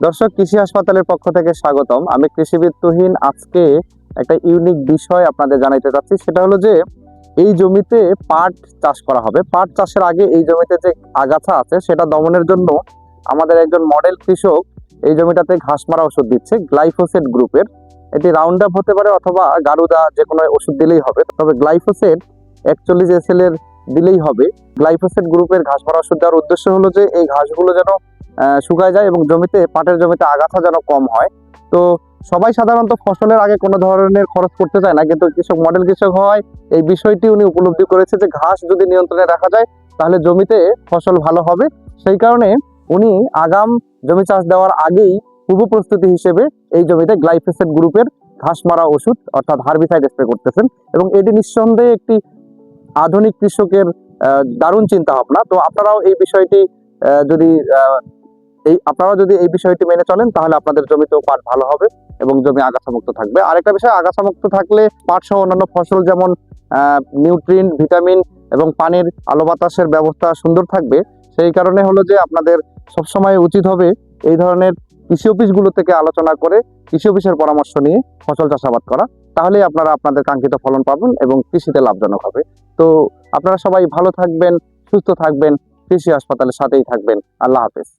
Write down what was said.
দর্শক, কৃষি হাসপাতালের পক্ষ থেকে স্বাগতম। আমি কৃষিবিদ তুহিন। আজকে একটা ইউনিক বিষয় আপনাদের জানাইতে চাচ্ছি, সেটা হলো যে এই জমিতে পাট চাষ করা হবে। পাট চাষের আগে এই জমিতে যে আগাছা আছে সেটা দমনের জন্য আমাদের একজন মডেল কৃষক এই জমিটাতে ঘাস মারা ওষুধ দিচ্ছে, গ্লাইফোসেট গ্রুপের। এটি রাউন্ড আপ হতে পারে অথবা গারুদা, যে কোনো ওষুধ দিলেই হবে, তবে গ্লাইফোসেট 41 SL এর দিলেই হবে। গ্লাইফোসেট গ্রুপের ঘাস মারা ওষুধ দেওয়ার উদ্দেশ্য হলো যে এই ঘাসগুলো যেন শুকায় যায় এবং পাটের জমিতে আগাছা যেন কম হয়। তো সবাই সাধারণত ফসলের আগে কোনো ধরনের খরচ করতে চায় না, কিন্তু কৃষক মডেল কৃষক হওয়ায় এই বিষয়টি উনি উপলব্ধি করেছে যে ঘাস যদি নিয়ন্ত্রণে রাখা যায় তাহলে জমিতে ফসল ভালো হবে। সেই কারণে উনি আগাম জমি চাষ দেওয়ার আগেই পূর্ব প্রস্তুতি হিসেবে এই জমিতে গ্লাইফোসেট গ্রুপের ঘাস মারা ওষুধ অর্থাৎ হার্বিসাইড স্প্রে করতেছেন, এবং এটি নিঃসন্দেহে একটি আধুনিক কৃষকের দারুণ চিন্তা ভাবনা। তো আপনারাও এই বিষয়টি যদি আপনারা যদি এই বিষয়টি মেনে চলেন তাহলে আপনাদের জমিতেও পাট ভালো হবে এবং জমি আগাছা মুক্ত থাকবে। আরেকটা বিষয়, আগাছা মুক্ত থাকলে পাট সহ অন্যান্য ফসল যেমন নিউট্রিয়েন্ট, ভিটামিন এবং পানির আলো বাতাসের ব্যবস্থা সুন্দর থাকবে। সেই কারণে হলো যে আপনাদের সবসময় উচিত হবে এই ধরনের কৃষি অফিসগুলো থেকে আলোচনা করে, কৃষি অফিসের পরামর্শ নিয়ে ফসল চাষাবাদ করা। তাহলেই আপনারা আপনাদের কাঙ্ক্ষিত ফলন পাবেন এবং কৃষিতে লাভজনক হবে। তো আপনারা সবাই ভালো থাকবেন, সুস্থ থাকবেন, কৃষি হাসপাতালের সাথেই থাকবেন। আল্লাহ হাফেজ।